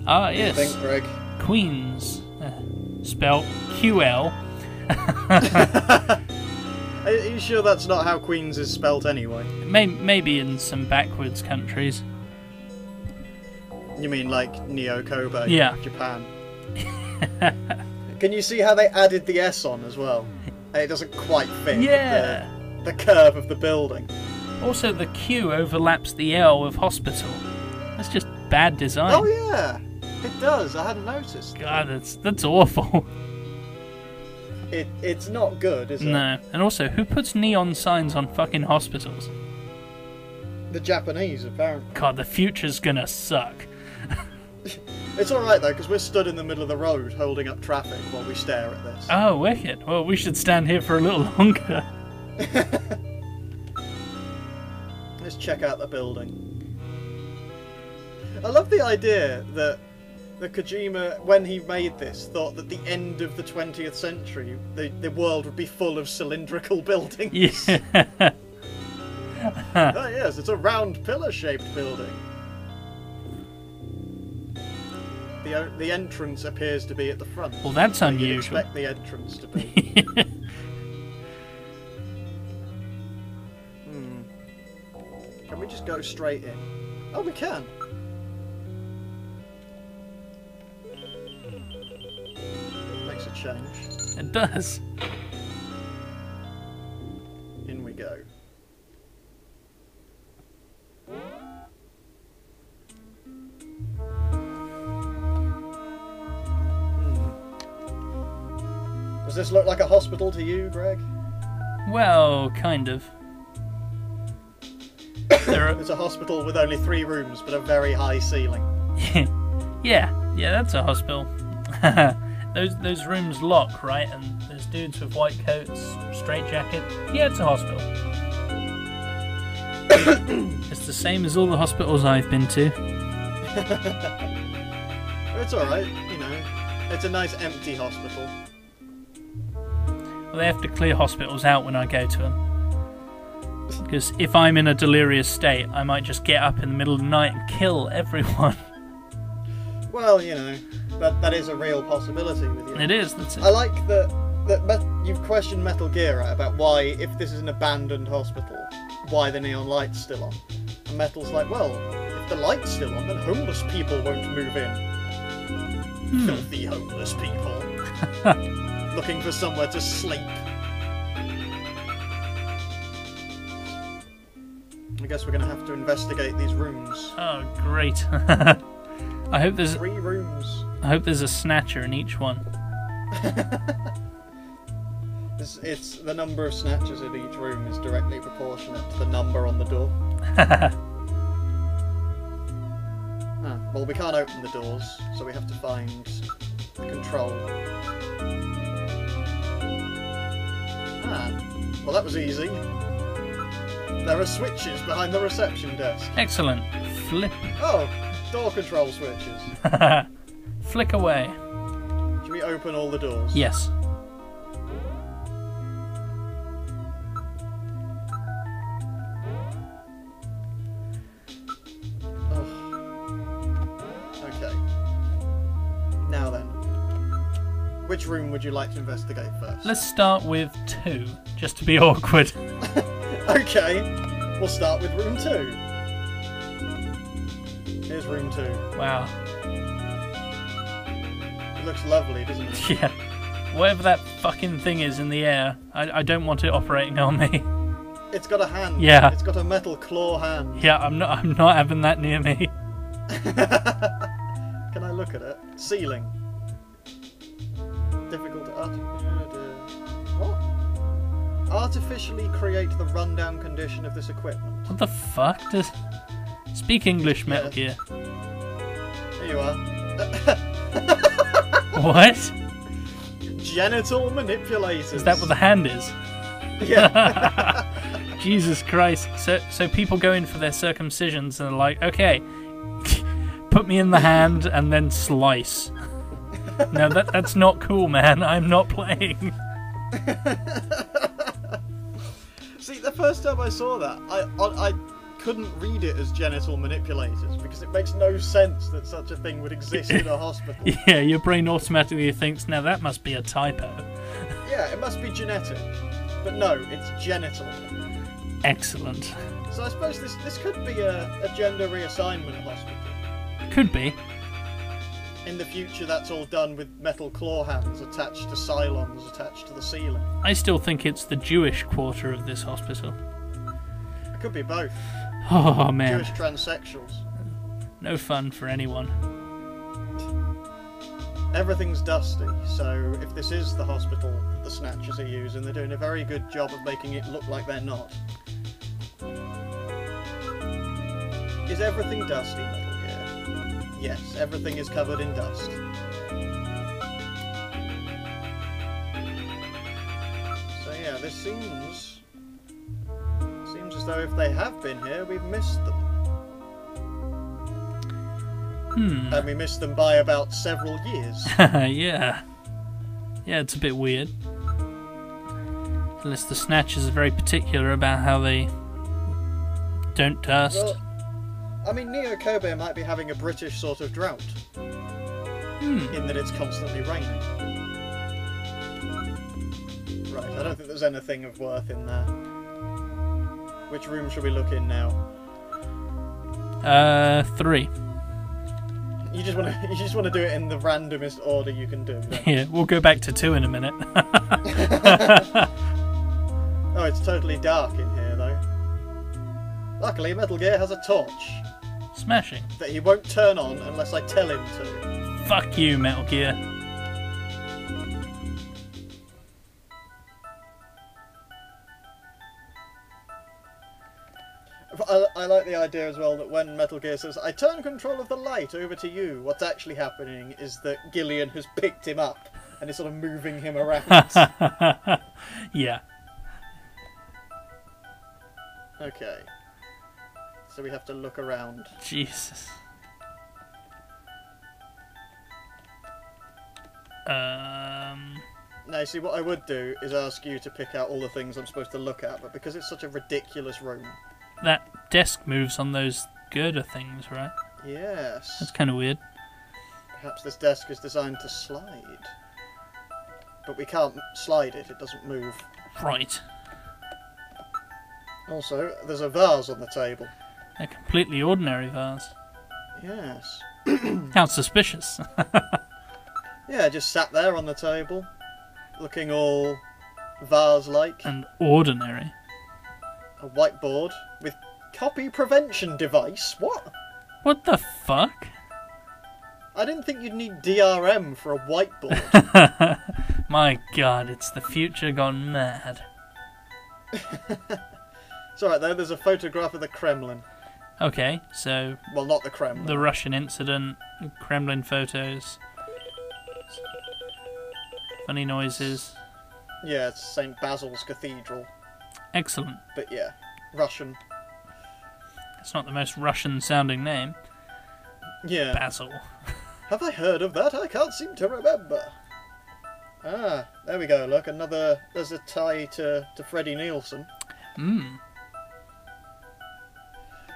Ah, What do you yes. think, Greg? Queens. Spelled QL. Are you sure that's not how Queens is spelt anyway? Maybe in some backwards countries. You mean like Neo-Kobe, Yeah. Japan? Can you see how they added the S on as well? It doesn't quite fit Yeah. the curve of the building. Also, the Q overlaps the L of hospital. That's just bad design. Oh yeah, it does. I hadn't noticed. God, that's awful. It's not good, is it? No. And also, who puts neon signs on fucking hospitals? The Japanese, apparently. God, the future's gonna suck. It's alright though, because we're stood in the middle of the road holding up traffic while we stare at this. Oh, wicked. Well, we should stand here for a little longer. Let's check out the building. I love the idea that Kojima, when he made this, thought that the end of the 20th century, the world would be full of cylindrical buildings. Yeah. Oh yes, it's a round pillar-shaped building. The entrance appears to be at the front. Well, that's where you'd unusual. expect the entrance to be. Can we just go straight in? Oh, we can. Makes a change. It does. In we go. Does this look like a hospital to you, Greg? Well, kind of. It's a hospital with only 3 rooms, but a very high ceiling. Yeah, that's a hospital. those rooms lock, right? And there's dudes with white coats, straight jacket. Yeah, it's a hospital. It's the same as all the hospitals I've been to. It's alright, you know. It's a nice empty hospital. Well, they have to clear hospitals out when I go to them. Because if I'm in a delirious state, I might just get up in the middle of the night and kill everyone. Well, you know, that is a real possibility with you. It is, that's it. I like that you've questioned Metal Gear, right, about why, if this is an abandoned hospital, why the neon light's still on. And Metal's like, well, if the light's still on, then homeless people won't move in. Filthy homeless people. Looking for somewhere to sleep. I guess we're going to have to investigate these rooms. Oh, great. I hope there's 3 rooms. I hope there's a snatcher in each one. It's the number of snatchers in each room is directly proportionate to the number on the door. Well, we can't open the doors, so we have to find the control. Well, that was easy. There are switches behind the reception desk. Excellent. Flip. Oh, door control switches. Flick away. Should we open all the doors? Yes. Okay. Now then. Which room would you like to investigate first? Let's start with 2, just to be awkward. Okay, we'll start with room 2. Here's room 2. Wow. It looks lovely, doesn't it? Yeah. Whatever that fucking thing is in the air, I don't want it operating on me. It's got a hand. Yeah. It's got a metal claw hand. Yeah, I'm not having that near me. Can I look at it? Ceiling. Difficult to what? Artificially create the rundown condition of this equipment. What the fuck does... Speak English, Metal Gear. Here you are. What? Genital manipulators. Is that what the hand is? Yeah. Jesus Christ. So people go in for their circumcisions and are like, okay, put me in the hand and then slice. No, that's not cool, man. I'm not playing. See, the first time I saw that, I couldn't read it as genital manipulators because it makes no sense that such a thing would exist in a hospital. Yeah, your brain automatically thinks, now that must be a typo. Yeah, it must be genetic. But no, it's genital. Excellent. So I suppose this could be a gender reassignment hospital. Could be. In the future, that's all done with metal claw hands attached to Cylons attached to the ceiling. I still think it's the Jewish quarter of this hospital. It could be both. Oh, man. Jewish transsexuals. No fun for anyone. Everything's dusty, so if this is the hospital that the Snatchers are using, they're doing a very good job of making it look like they're not. Is everything dusty, Metal Gear? Yes, everything is covered in dust. So yeah, this seems as though if they have been here, we've missed them. And we missed them by about several years. Yeah. Yeah, it's a bit weird. Unless the Snatchers are very particular about how they don't dust. Well, I mean, Neo Kobe might be having a British sort of drought. In that it's constantly raining. Right, I don't think there's anything of worth in there. Which room should we look in now? 3. You just want to do it in the randomest order you can do. Then. Yeah, we'll go back to 2 in a minute. Oh, it's totally dark in here though. Luckily, Metal Gear has a torch. Smashing. That he won't turn on unless I tell him to. Fuck you, Metal Gear. I like the idea as well that when Metal Gear says, I turn control of the light over to you, what's actually happening is that Gillian has picked him up and is sort of moving him around. Yeah. Okay. So we have to look around. Jesus. Now, you see, what I would do is ask you to pick out all the things I'm supposed to look at, but because it's such a ridiculous room... That desk moves on those girder things, right? Yes. That's kind of weird. Perhaps this desk is designed to slide. But we can't slide it, it doesn't move. Right. Also, there's a vase on the table. A completely ordinary vase. Yes. How suspicious. Yeah, just sat there on the table, looking all vase-like. And ordinary. A whiteboard with copy prevention device. What? What the fuck? I didn't think you'd need DRM for a whiteboard. My god, it's the future gone mad. It's alright though, there's a photograph of the Kremlin. Okay, so... Well, not the Kremlin. The Russian incident, Kremlin photos, funny noises. Yeah, it's St. Basil's Cathedral. Excellent. But yeah, Russian. It's not the most Russian sounding name. Yeah. Basil. Have I heard of that? I can't seem to remember. Ah, there we go, look, another... There's a tie to Freddie Nielsen.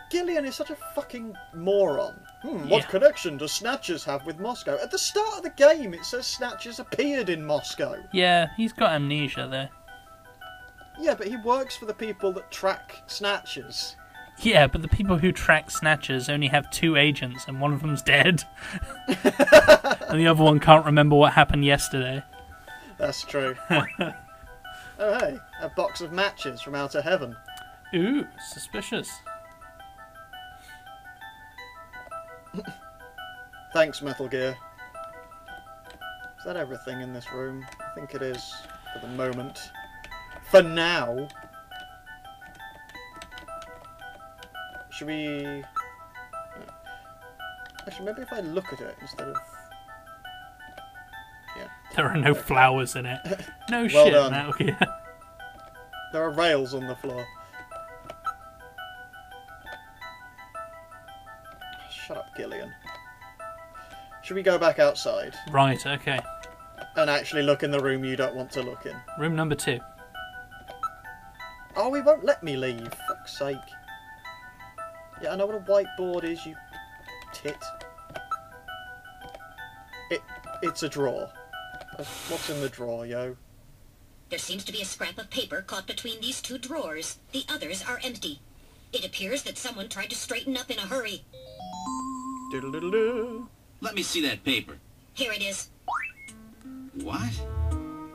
Gillian is such a fucking moron. What connection does Snatchers have with Moscow? At the start of the game it says Snatchers appeared in Moscow. Yeah, he's got amnesia there. Yeah, but he works for the people that track Snatchers. Yeah, but the people who track Snatchers only have 2 agents and one of them's dead. And the other one can't remember what happened yesterday. That's true. Oh hey, a box of matches from outer heaven. Ooh, suspicious. Thanks, Metal Gear. Is that everything in this room? I think it is, for the moment. For now. Should we... Actually, maybe if I look at it instead of... Yeah. There are no flowers in it. No Well shit, done. Metal Gear. There are rails on the floor. Shut up, Gillian. Should we go back outside? Right, okay. And actually look in the room you don't want to look in? Room number 2. Oh, he won't let me leave. Fuck's sake. Yeah, I know what a whiteboard is, you tit. It's a drawer. What's in the drawer, yo? There seems to be a scrap of paper caught between these two drawers. The others are empty. It appears that someone tried to straighten up in a hurry. Doodle-doodle-doo. Let me see that paper. Here it is. What?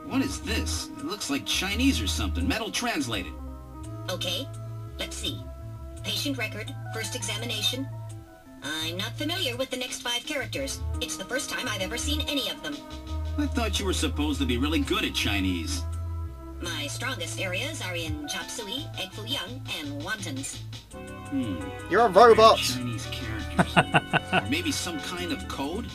What is this? It looks like Chinese or something. Metal translated. Okay, let's see. Patient record, first examination. I'm not familiar with the next 5 characters. It's the first time I've ever seen any of them. I thought you were supposed to be really good at Chinese. My strongest areas are in chop suey, egg foo young, and wontons. You're a robot! Chinese characters. Or maybe some kind of code?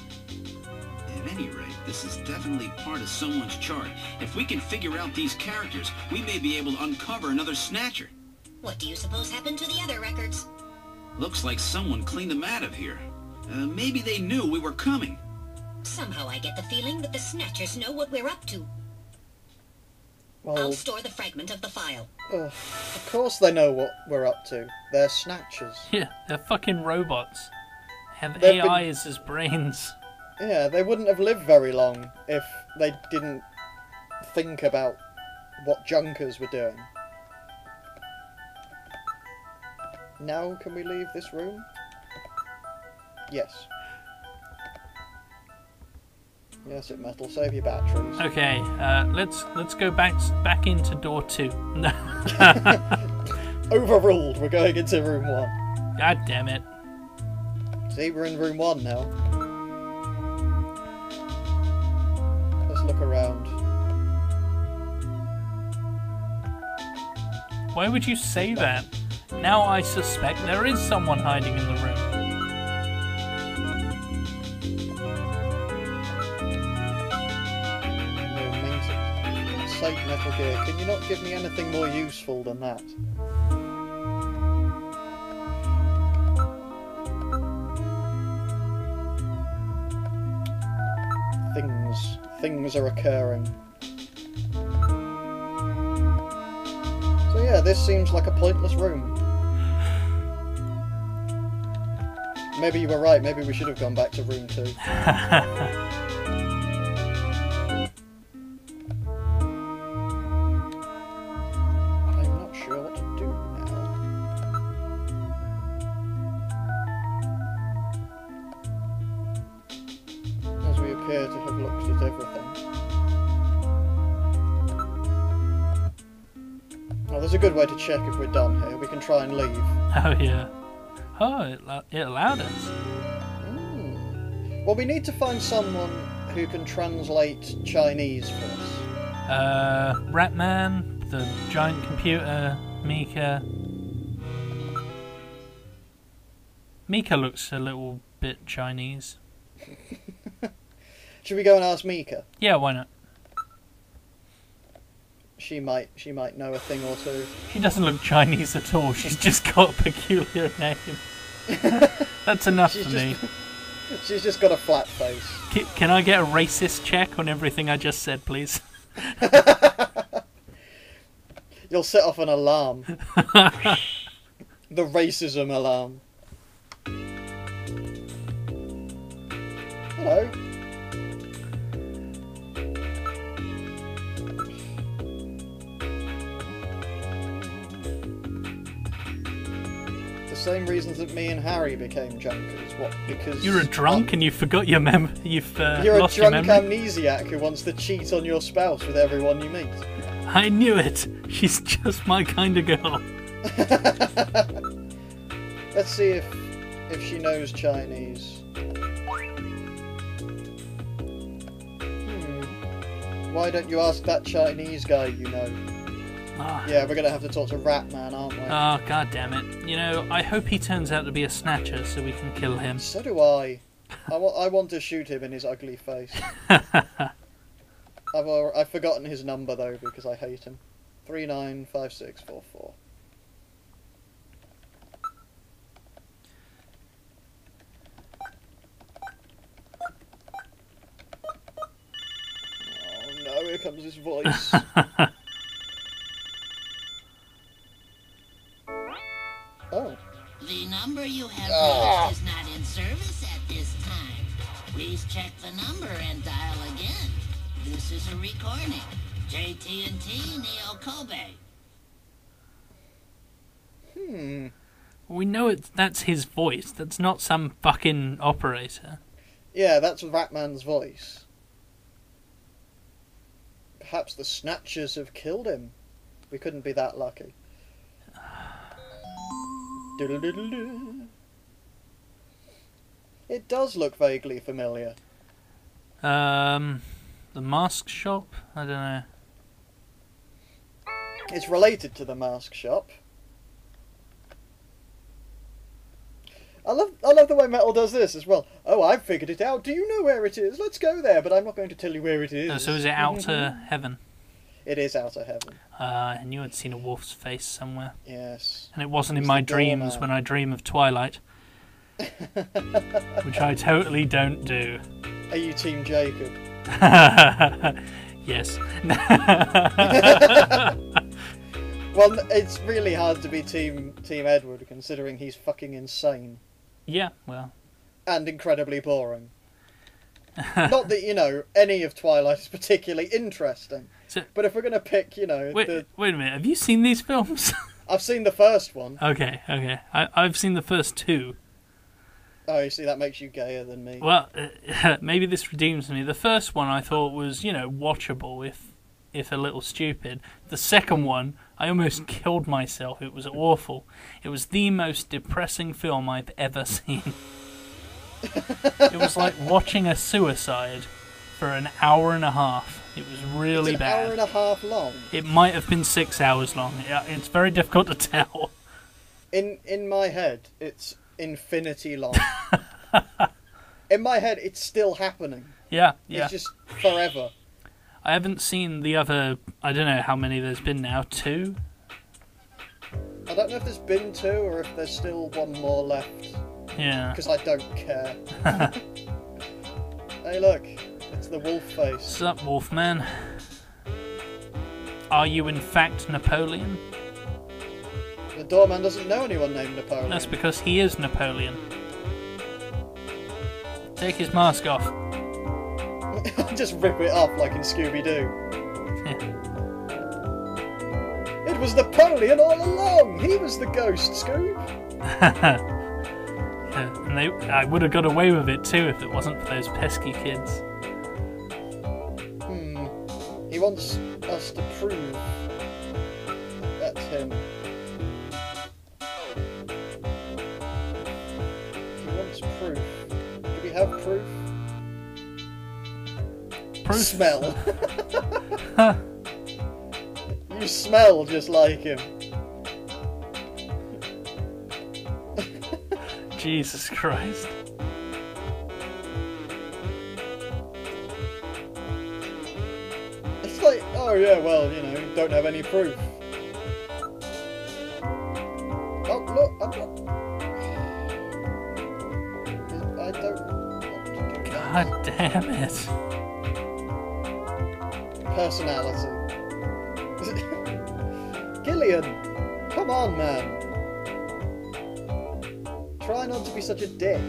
At any rate, this is definitely part of someone's chart. If we can figure out these characters, we may be able to uncover another Snatcher. What do you suppose happened to the other records? Looks like someone cleaned them out of here. Maybe they knew we were coming. Somehow I get the feeling that the Snatchers know what we're up to. I'll Well, store the fragment of the file. of course they know what we're up to. They're Snatchers. Yeah, they're fucking robots. Have They've been- AIs as brains. Yeah, they wouldn't have lived very long if they didn't think about what Junkers were doing. Now, can we leave this room? Yes. Yes, it metal. Save your batteries. Okay, let's go back into door 2. Overruled. We're going into room 1. God damn it. See, we're in room 1 now. Let's look around. Why would you say that? Now I suspect there is someone hiding in the room. No maintenance. God's sake, Metal Gear, can you not give me anything more useful than that? Things are occurring. So yeah, this seems like a pointless room. Maybe you were right, maybe we should have gone back to room 2. I'm not sure what to do now. As we appear to have looked at everything. Oh, there's a good way to check if we're done here. We can try and leave. Oh yeah. Oh, it allowed us. Well, we need to find someone who can translate Chinese for us. Ratman, the giant computer, Mika. Mika looks a little bit Chinese. Should we go and ask Mika? Yeah, why not? She might know a thing or two. She doesn't look Chinese at all. She's just got a peculiar name. That's enough for me. She's just got a flat face. Can I get a racist check on everything I just said, please? You'll set off an alarm. The racism alarm. Hello. Same reasons that me and Harry became junkers. What? Because You're a drunk and you forgot your you've you're lost a your drunk memory. amnesiac who wants to cheat on your spouse with everyone you meet. I knew it. She's just my kind of girl. Let's see if she knows Chinese. Why don't you ask that Chinese guy you know? Oh. Yeah, we're gonna have to talk to Ratman, aren't we? Oh, god damn it. You know, I hope he turns out to be a snatcher so we can kill him. So do I. I want to shoot him in his ugly face. I've forgotten his number though because I hate him. 395644. Oh no, here comes his voice. The number have reached is not in service at this time. Please check the number and dial again. This is a recording. JT&T Neo Kobe. We know that's his voice. That's not some fucking operator. Yeah, that's Ratman's voice. Perhaps the Snatchers have killed him. We couldn't be that lucky. It does look vaguely familiar. The mask shop? I don't know. It's related to the mask shop. I love the way Metal does this as well. Oh, I've figured it out. Do you know where it is? Let's go there, but I'm not going to tell you where it is. Oh, so is it Outer Heaven? It is Outer Heaven. I knew I'd seen a wolf's face somewhere. Yes. And it wasn't in my dreams when I dream of Twilight. Which I totally don't do. Are you Team Jacob? Yes. Well, it's really hard to be Team Edward, considering he's fucking insane. Yeah, well. And incredibly boring. Not that, any of Twilight is particularly interesting. So, but if we're going to pick, wait a minute, have you seen these films? I've seen the first one. Okay. I've seen the first two. Oh, you see, that makes you gayer than me. Well, maybe this redeems me. The first one I thought was, watchable, if a little stupid. The second one, I almost killed myself. It was awful. It was the most depressing film I've ever seen. It was like watching a suicide for an hour and a half. It was really bad. An hour and a half long? It might have been 6 hours long. It's very difficult to tell. In my head, it's infinity long. In my head, it's still happening. Yeah. It's just forever. I haven't seen the other, I don't know how many there's been now, 2? I don't know if there's been 2 or if there's still one more left. Yeah. Because I don't care. Hey look, it's the wolf face. Sup, Wolfman? Are you in fact Napoleon? The doorman doesn't know anyone named Napoleon. That's because he is Napoleon. Take his mask off. Just rip it off like in Scooby-Doo. Yeah. It was Napoleon all along! He was the ghost, Scoob! And I would have got away with it too if it wasn't for those pesky kids. He wants us to prove that's him. He wants proof. Do we have proof? Proof? Smell. You smell just like him. Jesus Christ. It's like, oh yeah, well, don't have any proof. Oh, look, I'm not... I don't want to do that. God damn it. Personality. Gillian! Come on, man. Try not to be such a dick.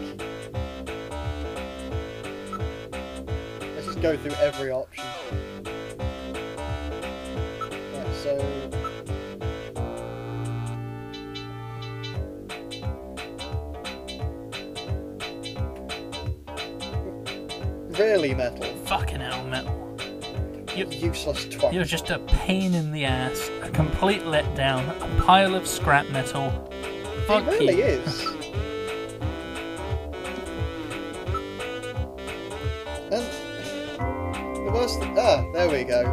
Let's just go through every option. Right, so... Really, Metal? Fucking hell, Metal. You useless twat. You're just a pain in the ass, a complete letdown, a pile of scrap metal. Fuck He really you. is. And the worst thing... there we go.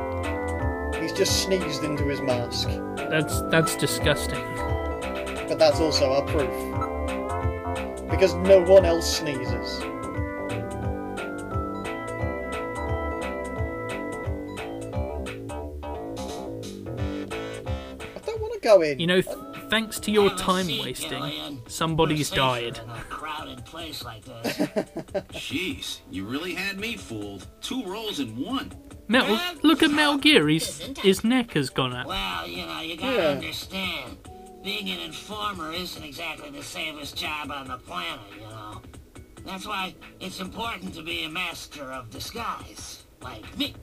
He's just sneezed into his mask. That's disgusting. But that's also our proof. Because no one else sneezes. I don't want to go in. Thanks to your time wasting, somebody's died. In a crowded place like this. Jeez, you really had me fooled. 2 rolls in 1. Metal, look at Metal Gear. His neck has gone up. Well, you gotta understand. being an informer isn't exactly the safest job on the planet, you know. That's why it's important to be a master of disguise, like me.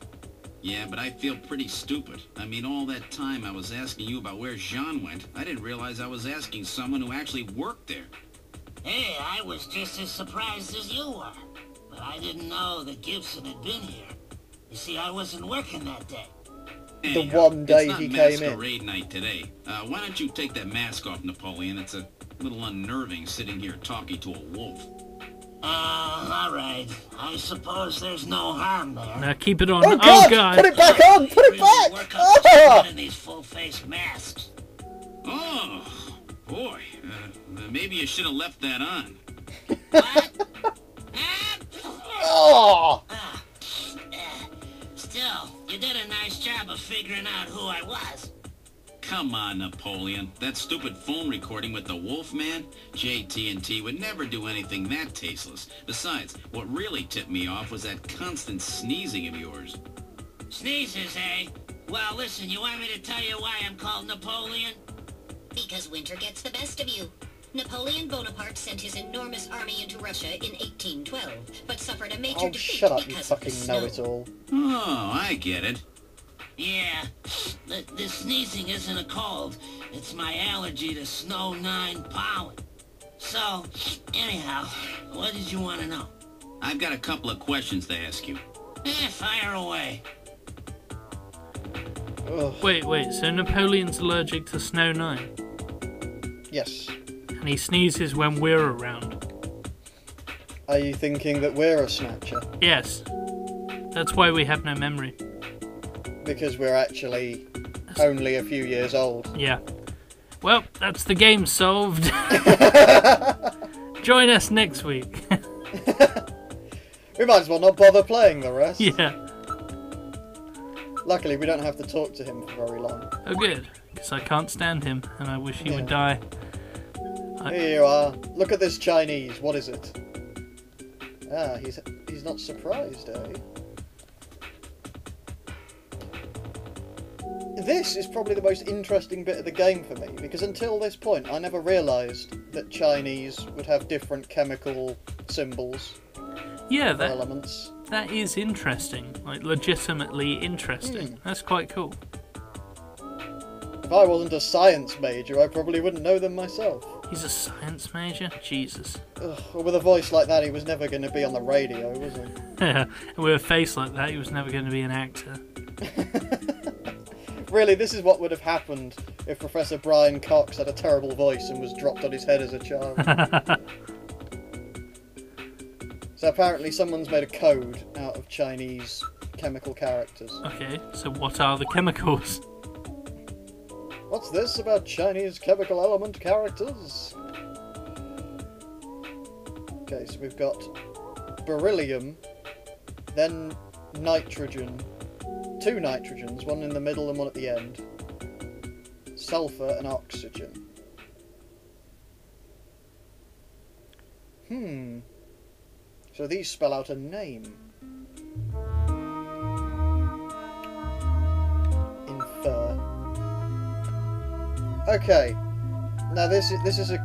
Yeah, but I feel pretty stupid. I mean, all that time I was asking you about where Jean went, I didn't realize I was asking someone who actually worked there. Hey, I was just as surprised as you were. But I didn't know that Gibson had been here. You see, I wasn't working that day. The one day he came in. It's not masquerade night today. Why don't you take that mask off, Napoleon? It's a little unnerving sitting here talking to a wolf. All right. I suppose there's no harm there. Now keep it on. Oh God! Oh, God. Put it back on! Put it back! Work up Ah! in these full-face masks. Oh, boy. Maybe you should have left that on. What? Oh! Still, you did a nice job of figuring out who I was. Come on, Napoleon. That stupid phone recording with the Wolfman? JT&T would never do anything that tasteless. Besides, what really tipped me off was that constant sneezing of yours. Sneezes, eh? Well, listen, you want me to tell you why I'm called Napoleon? Because winter gets the best of you. Napoleon Bonaparte sent his enormous army into Russia in 1812, but suffered a major Oh, defeat shut up, you because of the fucking snow. know-it-all. Oh, I get it. Yeah, the sneezing isn't a cold. It's my allergy to snow 9 pollen. So, anyhow, what did you want to know? I've got a couple of questions to ask you. Fire away. Ugh. Wait, so Napoleon's allergic to Snow 9? Yes. And he sneezes when we're around? Are you thinking that we're a Snatcher? Yes. That's why we have no memory. Because we're actually only a few years old. Yeah. Well, that's the game solved. Join us next week. We might as well not bother playing the rest. Yeah. Luckily, we don't have to talk to him for very long. Oh, good. Because I can't stand him, and I wish he would die. Here you are. Look at this Chinese. What is it? Ah, he's not surprised, eh? This is probably the most interesting bit of the game for me, because until this point I never realised that Chinese would have different chemical symbols Yeah, or elements. that is interesting. Like, legitimately interesting. That's quite cool. If I wasn't a science major, I probably wouldn't know them myself. He's a science major? Jesus. Ugh, well, with a voice like that, he was never going to be on the radio, was he? And with a face like that, he was never going to be an actor. Really, this is what would have happened if Professor Brian Cox had a terrible voice and was dropped on his head as a child. So apparently someone's made a code out of Chinese chemical characters. Okay, so what are the chemicals? What's this about Chinese chemical element characters? Okay, so we've got beryllium, then nitrogen, 2 nitrogens, one in the middle and one at the end, sulfur and oxygen. So these spell out a name. Infer. Okay. Now this is a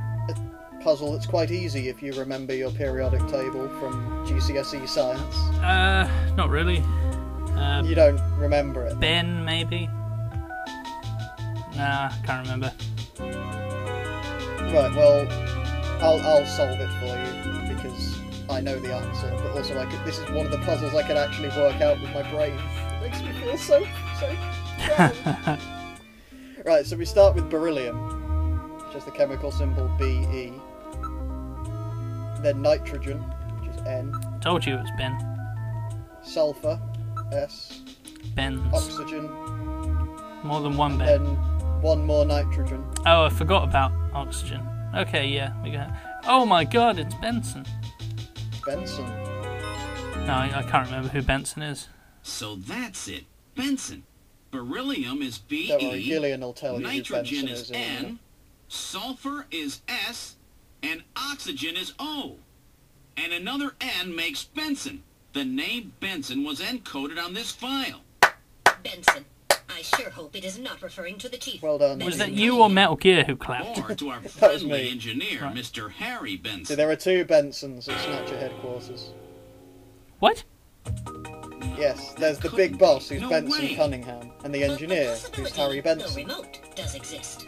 puzzle that's quite easy if you remember your periodic table from GCSE science. Not really. You don't remember it. Ben, maybe? Nah, can't remember. Right, well, I'll solve it for you because I know the answer, but also this is one of the puzzles I can actually work out with my brain. It makes me feel so proud. Right, so we start with beryllium, which is the chemical symbol Be. Then nitrogen, which is N. Told you it was Ben. Sulfur, S. Ben's. Oxygen. More than one And Ben. then one more nitrogen. Oh, I forgot about oxygen. Okay, yeah, we got. Oh my God, it's Benson. Benson. No, I can't remember who Benson is. So that's it. Benson. Beryllium is Be. Don't worry, Gillian will tell you who Nitrogen Benson is is. N. Sulfur is S. And oxygen is O. And another N makes Benson. The name Benson was encoded on this file. Benson. I sure hope it is not referring to the chief. Well done. Was that you or Metal Gear who clapped? Or to our was friendly me. engineer, Right. Mr. Harry See, Benson. there are two Bensons at Snatcher headquarters. What? Yes, there's the big boss, who's No Benson way. Cunningham, and the But engineer, the who's possibility, Harry the Benson. remote does exist.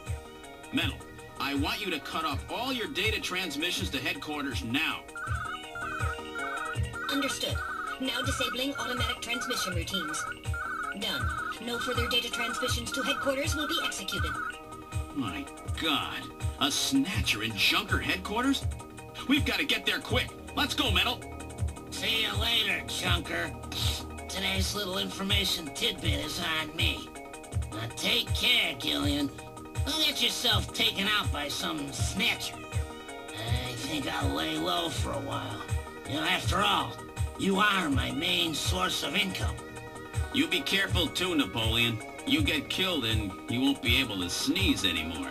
Metal, I want you to cut off all your data transmissions to headquarters now. Understood. Now disabling automatic transmission routines. Done. No further data transmissions to headquarters will be executed. My God, a Snatcher in Junker headquarters? We've got to get there quick. Let's go, Metal. See you later, Junker. Today's little information tidbit is on me. Now take care, Gillian. Don't get yourself taken out by some snatcher. I think I'll lay low for a while. You know, after all, you are my main source of income. You be careful too, Napoleon. You get killed and you won't be able to sneeze anymore.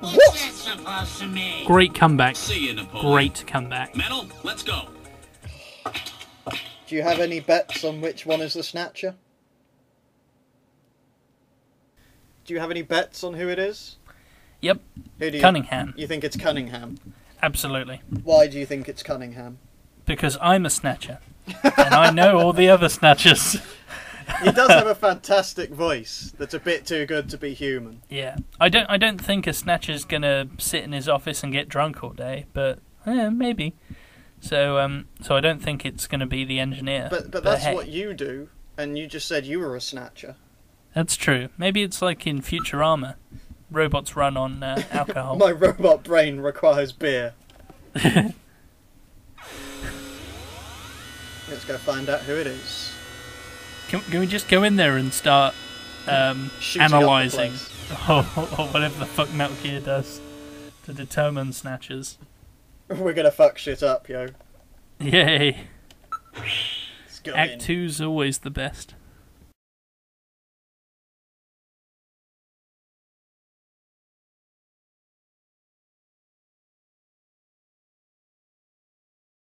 What's that supposed to mean? Great comeback. See you, Napoleon. Great comeback. Metal, let's go. Do you have any bets on which one is the Snatcher? Do you have any bets on who it is? Yep. Who do you, Cunningham. You think it's Cunningham? Absolutely. Why do you think it's Cunningham? Because I'm a snatcher. And I know all the other snatchers. He does have a fantastic voice that's a bit too good to be human. Yeah. I don't think a snatcher's gonna sit in his office and get drunk all day, but maybe. So I don't think it's gonna be the engineer. But that's hey, what you do, and you just said you were a Snatcher. That's true. Maybe it's like in Futurama. Robots run on alcohol. My robot brain requires beer. Let's go find out who it is. Can we just go in there and start Shooting up the analysing place. or whatever the fuck Metal Gear does to determine snatchers? We're gonna fuck shit up, yo. Yay! Let's go Act in. 2's always the best.